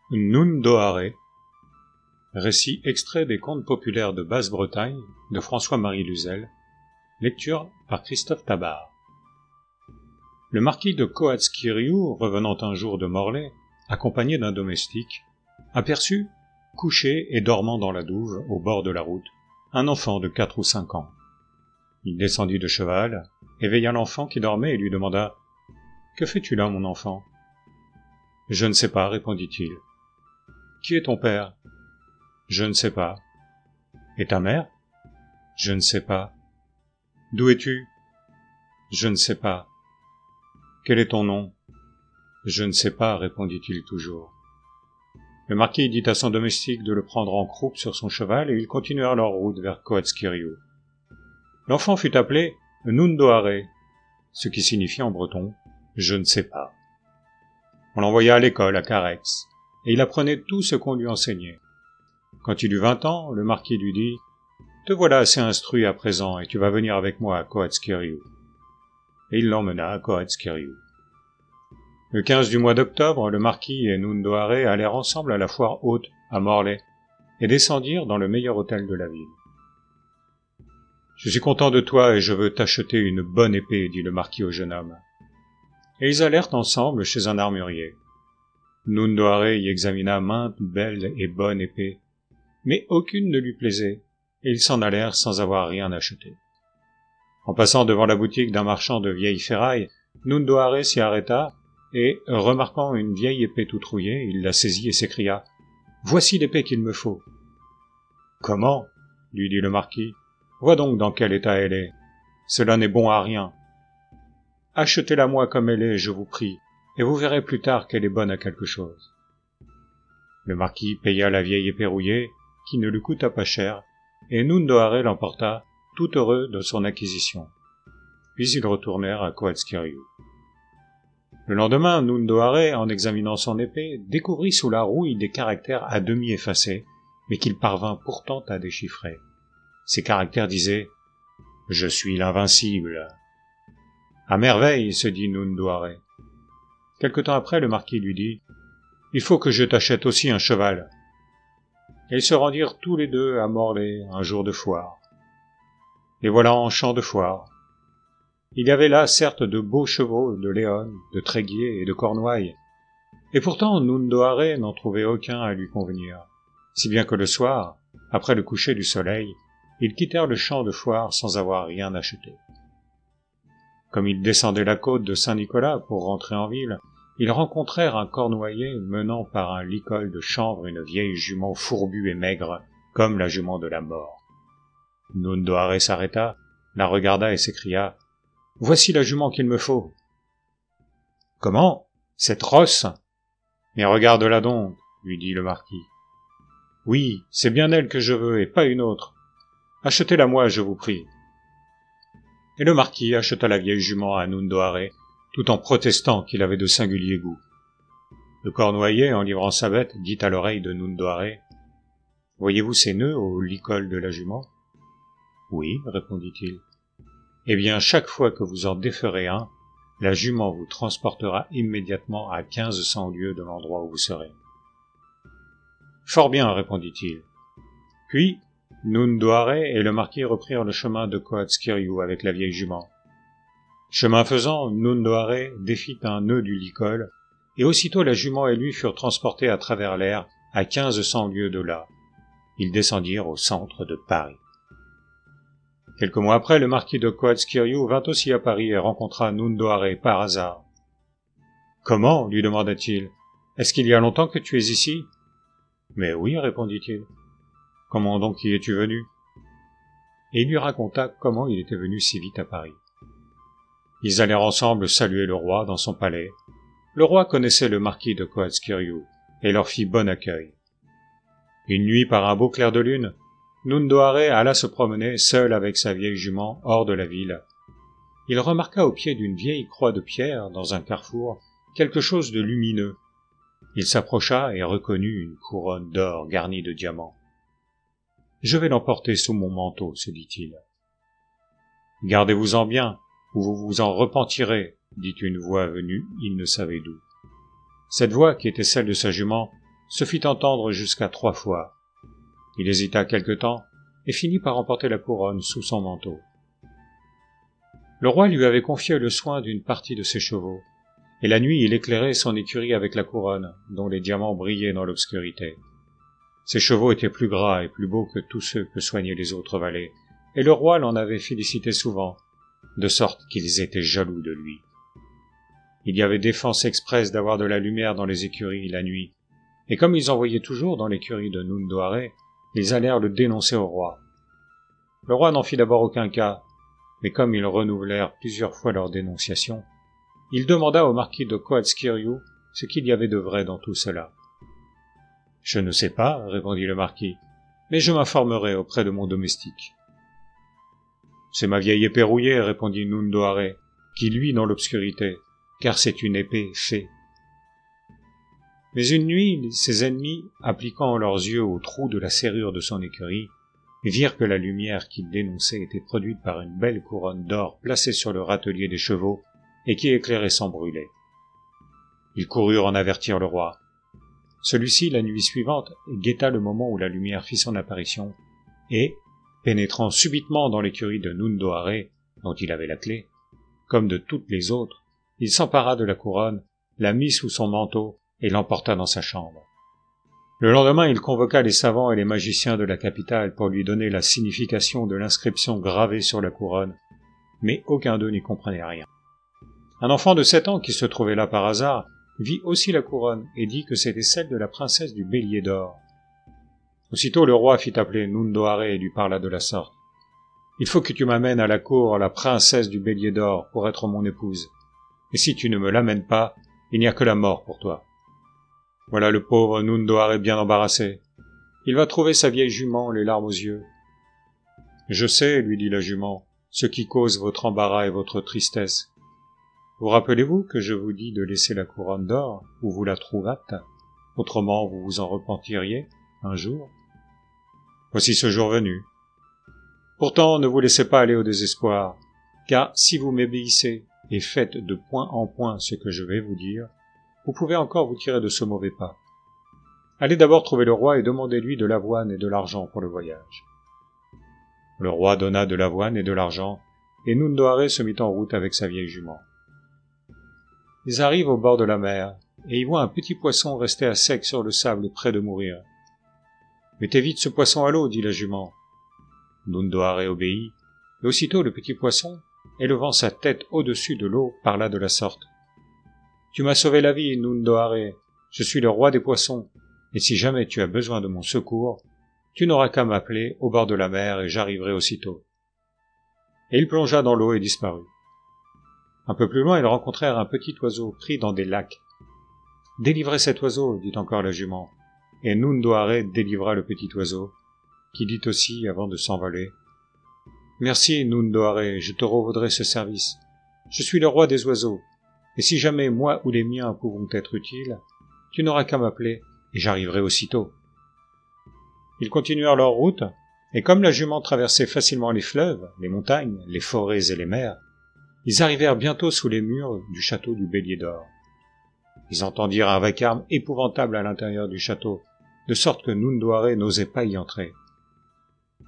Nundoaré, récit extrait des contes populaires de Basse-Bretagne de François-Marie Luzel, lecture par Christophe Tabar. Le marquis de Coatsquiriou, revenant un jour de Morlaix, accompagné d'un domestique, aperçut, couché et dormant dans la douve, au bord de la route, un enfant de 4 ou 5 ans. Il descendit de cheval, éveilla l'enfant qui dormait et lui demanda « Que fais-tu là, mon enfant ?»« Je ne sais pas, répondit-il. »« Qui est ton père ?»« Je ne sais pas. »« Et ta mère ?»« Je ne sais pas. »« D'où es-tu ?»« Je ne sais pas. »« Quel est ton nom ?»« Je ne sais pas, répondit-il toujours. Le marquis dit à son domestique de le prendre en croupe sur son cheval et ils continuèrent leur route vers Coatsquiriou. L'enfant fut appelé Nundoaré, ce qui signifie en breton « je ne sais pas ». On l'envoya à l'école, à Carhaix, et il apprenait tout ce qu'on lui enseignait. Quand il eut 20 ans, le marquis lui dit « Te voilà assez instruit à présent, et tu vas venir avec moi à Coatsquiriou ». Et il l'emmena à Coatsquiriou. Le 15 du mois d'octobre, le marquis et Nundoaré allèrent ensemble à la foire haute, à Morlaix, et descendirent dans le meilleur hôtel de la ville. « Je suis content de toi et je veux t'acheter une bonne épée, dit le marquis au jeune homme. Et ils allèrent ensemble chez un armurier. Nundoaré y examina maintes belles et bonnes épées, mais aucune ne lui plaisait, et ils s'en allèrent sans avoir rien acheté. En passant devant la boutique d'un marchand de vieilles ferrailles, Nundoaré s'y arrêta, et, remarquant une vieille épée toute rouillée, il la saisit et s'écria « Voici l'épée qu'il me faut !»« Comment ?» lui dit le marquis. « Vois donc dans quel état elle est. Cela n'est bon à rien. Achetez-la moi comme elle est, je vous prie, et vous verrez plus tard qu'elle est bonne à quelque chose. » Le marquis paya la vieille épée rouillée, qui ne lui coûta pas cher, et Nundoaré l'emporta, tout heureux de son acquisition. Puis ils retournèrent à Coatsquiriou. Le lendemain, Nundoaré, en examinant son épée, découvrit sous la rouille des caractères à demi effacés, mais qu'il parvint pourtant à déchiffrer. Ces caractères disaient « Je suis l'invincible ». « À merveille, se dit Nundoaré. Quelque temps après, le marquis lui dit « Il faut que je t'achète aussi un cheval. » Et ils se rendirent tous les deux à Morlaix un jour de foire. Les voilà en champ de foire. Il y avait là certes de beaux chevaux de Léon, de Tréguier et de Cornouailles, et pourtant Nundoaré n'en trouvait aucun à lui convenir, si bien que le soir, après le coucher du soleil, ils quittèrent le champ de foire sans avoir rien acheté. Comme ils descendaient la côte de Saint-Nicolas pour rentrer en ville, ils rencontrèrent un cornouaillet menant par un licol de chanvre une vieille jument fourbue et maigre, comme la jument de la mort. Nundoaré s'arrêta, la regarda et s'écria « Voici la jument qu'il me faut. »« Comment ? Cette rosse ? Mais regarde-la donc, lui dit le marquis. « Oui, c'est bien elle que je veux et pas une autre. Achetez-la moi, je vous prie. » Et le marquis acheta la vieille jument à Nundoaré, tout en protestant qu'il avait de singuliers goûts. Le cornouaillet, en livrant sa bête, dit à l'oreille de Nundoaré « Voyez-vous ces nœuds au licol de la jument ?»« Oui, répondit-il. »« Eh bien, chaque fois que vous en déferez un, la jument vous transportera immédiatement à 1500 lieues de l'endroit où vous serez. »« Fort bien, répondit-il. » Puis, Nundoaré et le marquis reprirent le chemin de Coatsquiriou avec la vieille jument. Chemin faisant, Nundoaré défit un nœud du licol, et aussitôt la jument et lui furent transportés à travers l'air à 1500 lieues de là. Ils descendirent au centre de Paris. Quelques mois après, le marquis de Coatsquiriou vint aussi à Paris et rencontra Nundoaré par hasard. « Comment ?» lui demanda-t-il. « Est-ce qu'il y a longtemps que tu es ici ?»« Mais oui, répondit-il. »« Comment donc y es-tu venu ?» Et il lui raconta comment il était venu si vite à Paris. Ils allèrent ensemble saluer le roi dans son palais. Le roi connaissait le marquis de Coatsquiriou et leur fit bon accueil. Une nuit, par un beau clair de lune, Nundoaré alla se promener seul avec sa vieille jument hors de la ville. Il remarqua au pied d'une vieille croix de pierre, dans un carrefour, quelque chose de lumineux. Il s'approcha et reconnut une couronne d'or garnie de diamants. « Je vais l'emporter sous mon manteau, se dit-il. »« Gardez-vous-en bien, ou vous vous en repentirez, dit une voix venue il ne savait d'où. Cette voix, qui était celle de sa jument, se fit entendre jusqu'à 3 fois. Il hésita quelque temps, et finit par emporter la couronne sous son manteau. Le roi lui avait confié le soin d'une partie de ses chevaux, et la nuit il éclairait son écurie avec la couronne, dont les diamants brillaient dans l'obscurité. Ses chevaux étaient plus gras et plus beaux que tous ceux que soignaient les autres valets, et le roi l'en avait félicité souvent, de sorte qu'ils étaient jaloux de lui. Il y avait défense expresse d'avoir de la lumière dans les écuries la nuit, et comme ils en voyaient toujours dans l'écurie de Nundoaré, ils allèrent le dénoncer au roi. Le roi n'en fit d'abord aucun cas, mais comme ils renouvelèrent plusieurs fois leur dénonciation, il demanda au marquis de Coatsquiriou ce qu'il y avait de vrai dans tout cela. « Je ne sais pas, répondit le marquis, mais je m'informerai auprès de mon domestique. »« C'est ma vieille épée rouillée, répondit Nundoaré, qui luit dans l'obscurité, car c'est une épée fée. » Mais une nuit, ses ennemis, appliquant leurs yeux au trou de la serrure de son écurie, virent que la lumière qu'il dénonçait était produite par une belle couronne d'or placée sur le râtelier des chevaux et qui éclairait sans brûler. Ils coururent en avertir le roi. Celui-ci, la nuit suivante, guetta le moment où la lumière fit son apparition, et, pénétrant subitement dans l'écurie de Nundoaré, dont il avait la clé, comme de toutes les autres, il s'empara de la couronne, la mit sous son manteau et l'emporta dans sa chambre. Le lendemain, il convoqua les savants et les magiciens de la capitale pour lui donner la signification de l'inscription gravée sur la couronne, mais aucun d'eux n'y comprenait rien. Un enfant de 7 ans qui se trouvait là par hasard vit aussi la couronne et dit que c'était celle de la princesse du Bélier d'Or. Aussitôt le roi fit appeler Nundoaré et lui parla de la sorte. « Il faut que tu m'amènes à la cour la princesse du Bélier d'Or pour être mon épouse, et si tu ne me l'amènes pas, il n'y a que la mort pour toi. » Voilà le pauvre Nundoaré bien embarrassé. Il va trouver sa vieille jument les larmes aux yeux. « Je sais, lui dit la jument, ce qui cause votre embarras et votre tristesse. Vous rappelez-vous que je vous dis de laisser la couronne d'or où vous la trouvâtes, autrement vous vous en repentiriez un jour? Voici ce jour venu. Pourtant ne vous laissez pas aller au désespoir, car si vous m'obéissez et faites de point en point ce que je vais vous dire, vous pouvez encore vous tirer de ce mauvais pas. Allez d'abord trouver le roi et demandez-lui de l'avoine et de l'argent pour le voyage. » Le roi donna de l'avoine et de l'argent, et Nundoaré se mit en route avec sa vieille jument. Ils arrivent au bord de la mer, et y voient un petit poisson resté à sec sur le sable près de mourir. « Mettez vite ce poisson à l'eau, dit la jument. Nundoaré obéit, et aussitôt le petit poisson, élevant sa tête au-dessus de l'eau, parla de la sorte. « Tu m'as sauvé la vie, Nundoaré, je suis le roi des poissons, et si jamais tu as besoin de mon secours, tu n'auras qu'à m'appeler au bord de la mer et j'arriverai aussitôt. » Et il plongea dans l'eau et disparut. Un peu plus loin, ils rencontrèrent un petit oiseau pris dans des lacs. « Délivrez cet oiseau, dit encore la jument, et Nundoaré délivra le petit oiseau, qui dit aussi, avant de s'envoler, « Merci, Nundoaré, je te revaudrai ce service. Je suis le roi des oiseaux, et si jamais moi ou les miens pouvons être utiles, tu n'auras qu'à m'appeler, et j'arriverai aussitôt. » Ils continuèrent leur route, et comme la jument traversait facilement les fleuves, les montagnes, les forêts et les mers, ils arrivèrent bientôt sous les murs du château du Bélier d'Or. Ils entendirent un vacarme épouvantable à l'intérieur du château, de sorte que Nundoaré n'osait pas y entrer.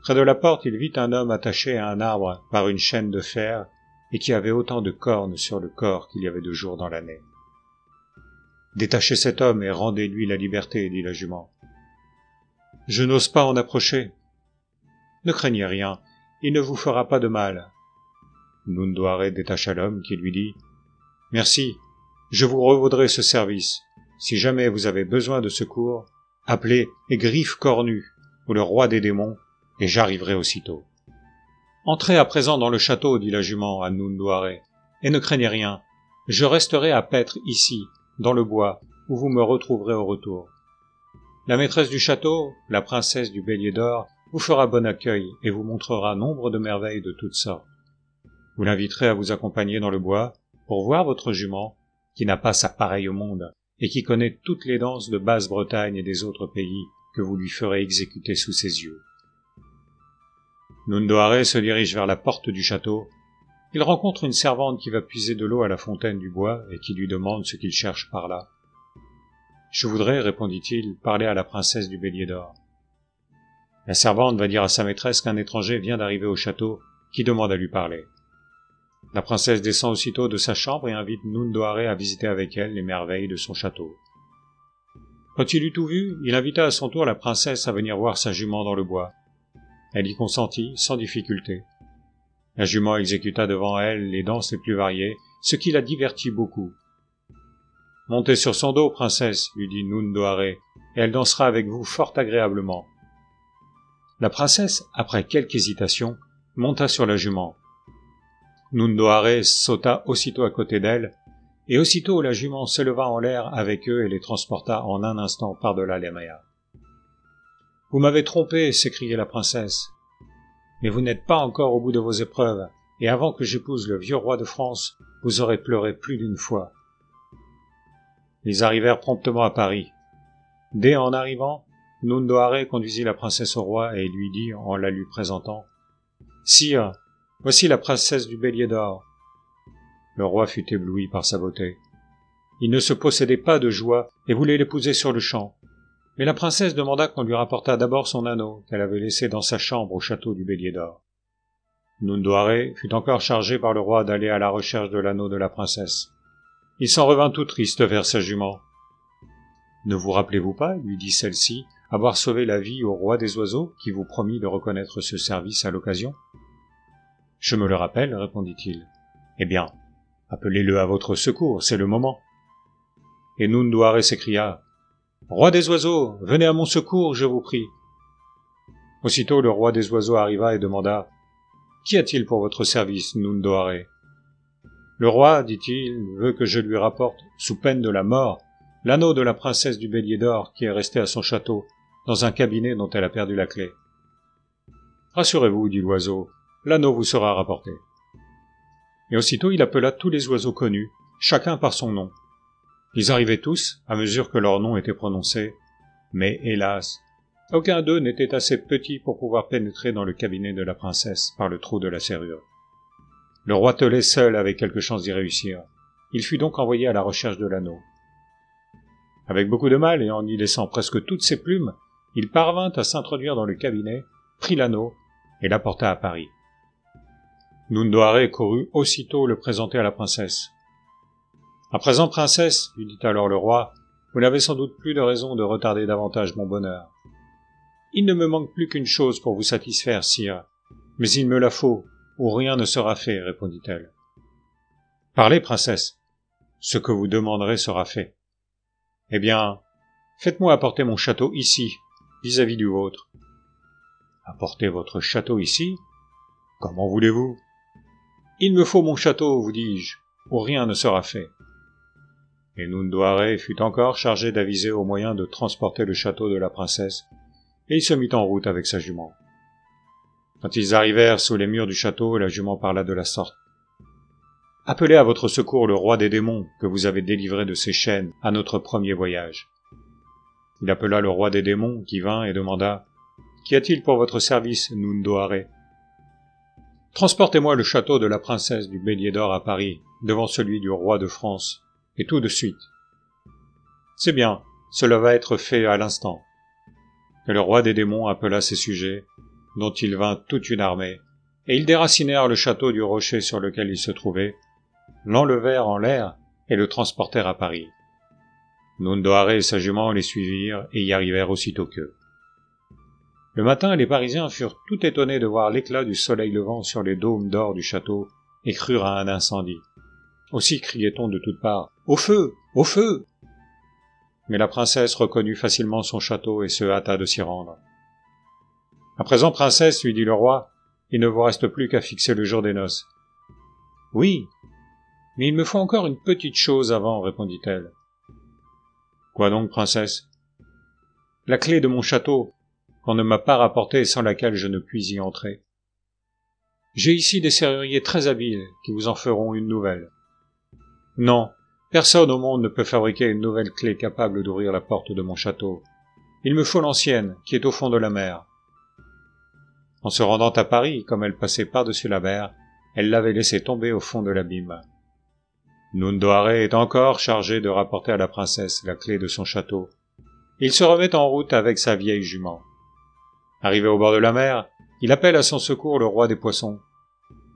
Près de la porte, il vit un homme attaché à un arbre par une chaîne de fer et qui avait autant de cornes sur le corps qu'il y avait de jours dans l'année. « Détachez cet homme et rendez-lui la liberté, dit la jument. « Je n'ose pas en approcher. »« Ne craignez rien, il ne vous fera pas de mal. » Nundoaré détacha l'homme qui lui dit « Merci, je vous revaudrai ce service. Si jamais vous avez besoin de secours, appelez Griffe cornue ou le roi des démons, et j'arriverai aussitôt. » « Entrez à présent dans le château, dit la jument à Nundoaré, et ne craignez rien, je resterai à paître ici, dans le bois, où vous me retrouverez au retour. La maîtresse du château, la princesse du Bélier d'Or, vous fera bon accueil et vous montrera nombre de merveilles de toutes sortes. Vous l'inviterez à vous accompagner dans le bois pour voir votre jument, qui n'a pas sa pareille au monde, et qui connaît toutes les danses de Basse-Bretagne et des autres pays que vous lui ferez exécuter sous ses yeux. Nundoaré se dirige vers la porte du château. Il rencontre une servante qui va puiser de l'eau à la fontaine du bois et qui lui demande ce qu'il cherche par là. « Je voudrais, répondit-il, parler à la princesse du Bélier d'Or. La servante va dire à sa maîtresse qu'un étranger vient d'arriver au château, qui demande à lui parler. La princesse descend aussitôt de sa chambre et invite Nundoare à visiter avec elle les merveilles de son château. Quand il eut tout vu, il invita à son tour la princesse à venir voir sa jument dans le bois. Elle y consentit, sans difficulté. La jument exécuta devant elle les danses les plus variées, ce qui la divertit beaucoup. « Montez sur son dos, princesse, lui dit Nundoare, et elle dansera avec vous fort agréablement. » La princesse, après quelque hésitation, monta sur la jument. Nundoare sauta aussitôt à côté d'elle, et aussitôt la jument s'éleva en l'air avec eux et les transporta en un instant par-delà les mers. « Vous m'avez trompé, s'écriait la princesse. Mais vous n'êtes pas encore au bout de vos épreuves, et avant que j'épouse le vieux roi de France, vous aurez pleuré plus d'une fois. » Ils arrivèrent promptement à Paris. Dès en arrivant, Nundoare conduisit la princesse au roi et lui dit, en la lui présentant, « Sire, voici la princesse du Bélier d'Or. » Le roi fut ébloui par sa beauté. Il ne se possédait pas de joie et voulait l'épouser sur-le-champ. Mais la princesse demanda qu'on lui rapportât d'abord son anneau qu'elle avait laissé dans sa chambre au château du Bélier d'Or. Nundoare fut encore chargé par le roi d'aller à la recherche de l'anneau de la princesse. Il s'en revint tout triste vers sa jument. « Ne vous rappelez-vous pas, lui dit celle-ci, avoir sauvé la vie au roi des oiseaux qui vous promit de reconnaître ce service à l'occasion ?»« Je me le rappelle, répondit-il. Eh bien, appelez-le à votre secours, c'est le moment. » Et Nundoare s'écria, « Roi des oiseaux, venez à mon secours, je vous prie. » Aussitôt le roi des oiseaux arriva et demanda, « Qu'y a-t-il pour votre service, Nundoare ?» Le roi, dit-il, veut que je lui rapporte, sous peine de la mort, l'anneau de la princesse du Bélier d'Or qui est resté à son château, dans un cabinet dont elle a perdu la clé. « Rassurez-vous, dit l'oiseau, l'anneau vous sera rapporté. » Et aussitôt il appela tous les oiseaux connus, chacun par son nom. Ils arrivaient tous, à mesure que leur nom était prononcé, mais, hélas, aucun d'eux n'était assez petit pour pouvoir pénétrer dans le cabinet de la princesse par le trou de la serrure. Le roi Telet seul avait quelque chance d'y réussir. Il fut donc envoyé à la recherche de l'anneau. Avec beaucoup de mal et en y laissant presque toutes ses plumes, il parvint à s'introduire dans le cabinet, prit l'anneau et l'apporta à Paris. Nundoare courut aussitôt le présenter à la princesse. « À présent, princesse, lui dit alors le roi, vous n'avez sans doute plus de raison de retarder davantage mon bonheur. Il ne me manque plus qu'une chose pour vous satisfaire, sire, mais il me la faut, ou rien ne sera fait, répondit-elle. « Parlez, princesse, ce que vous demanderez sera fait. Eh bien, faites-moi apporter mon château ici, vis-à-vis du vôtre. »« Apporter votre château ici ? Comment voulez-vous ? » ?»« Il me faut mon château, vous dis-je, ou rien ne sera fait. » Et Nundoare fut encore chargé d'aviser au moyen de transporter le château de la princesse, et il se mit en route avec sa jument. Quand ils arrivèrent sous les murs du château, la jument parla de la sorte. « Appelez à votre secours le roi des démons que vous avez délivré de ses chaînes à notre premier voyage. » Il appela le roi des démons qui vint et demanda « Qu'y a-t-il pour votre service, Nundoare ?»« Transportez-moi le château de la princesse du Bélier d'Or à Paris, devant celui du roi de France, et tout de suite. »« C'est bien, cela va être fait à l'instant. » Et le roi des démons appela ses sujets, dont il vint toute une armée, et ils déracinèrent le château du rocher sur lequel il se trouvait, l'enlevèrent en l'air et le transportèrent à Paris. Nundoare et sa jument les suivirent et y arrivèrent aussitôt qu'eux. Le matin, les Parisiens furent tout étonnés de voir l'éclat du soleil levant sur les dômes d'or du château et crurent à un incendie. Aussi criait-on de toutes parts « Au feu! Au feu !» Mais la princesse reconnut facilement son château et se hâta de s'y rendre. « À présent, princesse, lui dit le roi, il ne vous reste plus qu'à fixer le jour des noces. »« Oui, mais il me faut encore une petite chose avant, répondit-elle. »« Quoi donc, princesse ? »« La clé de mon château, qu'on ne m'a pas rapportée et sans laquelle je ne puis y entrer. J'ai ici des serruriers très habiles qui vous en feront une nouvelle. »« Non, personne au monde ne peut fabriquer une nouvelle clé capable d'ouvrir la porte de mon château. Il me faut l'ancienne, qui est au fond de la mer. » En se rendant à Paris, comme elle passait par-dessus la mer, elle l'avait laissé tomber au fond de l'abîme. Nundoare est encore chargé de rapporter à la princesse la clé de son château. Il se remet en route avec sa vieille jument. Arrivé au bord de la mer, il appelle à son secours le roi des poissons.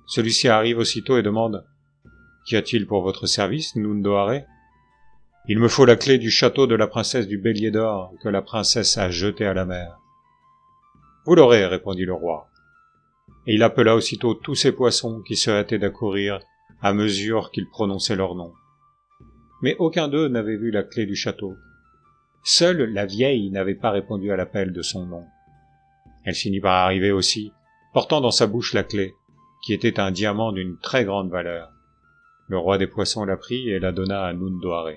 Celui-ci arrive aussitôt et demande « Qu'y a-t-il pour votre service, Nundoare ?»« Il me faut la clé du château de la princesse du Bélier d'Or que la princesse a jeté à la mer. »« Vous l'aurez, répondit le roi. Et il appela aussitôt tous ces poissons qui se hâtaient d'accourir à mesure qu'il prononçait leur nom. Mais aucun d'eux n'avait vu la clé du château. Seule la vieille n'avait pas répondu à l'appel de son nom. Elle finit par arriver aussi, portant dans sa bouche la clé, qui était un diamant d'une très grande valeur. Le roi des poissons la prit et la donna à Nundoare.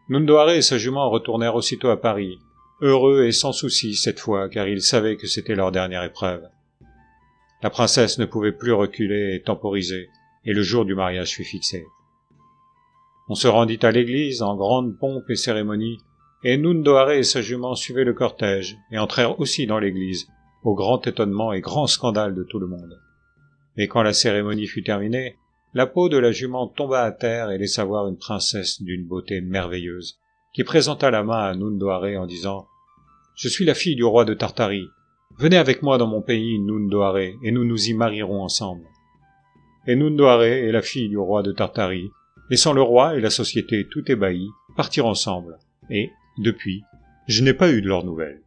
Nundoare et sa jument retournèrent aussitôt à Paris, heureux et sans souci cette fois, car ils savaient que c'était leur dernière épreuve. La princesse ne pouvait plus reculer et temporiser, et le jour du mariage fut fixé. On se rendit à l'église en grande pompe et cérémonie, et Nundoare et sa jument suivaient le cortège, et entrèrent aussi dans l'église, au grand étonnement et grand scandale de tout le monde. Mais quand la cérémonie fut terminée, la peau de la jument tomba à terre et laissa voir une princesse d'une beauté merveilleuse, qui présenta la main à Nundoare en disant « Je suis la fille du roi de Tartarie. Venez avec moi dans mon pays, Nundoare, et nous nous y marierons ensemble. » Et Nundoare et la fille du roi de Tartarie, laissant le roi et la société tout ébahis, partirent ensemble, et, depuis, je n'ai pas eu de leurs nouvelles.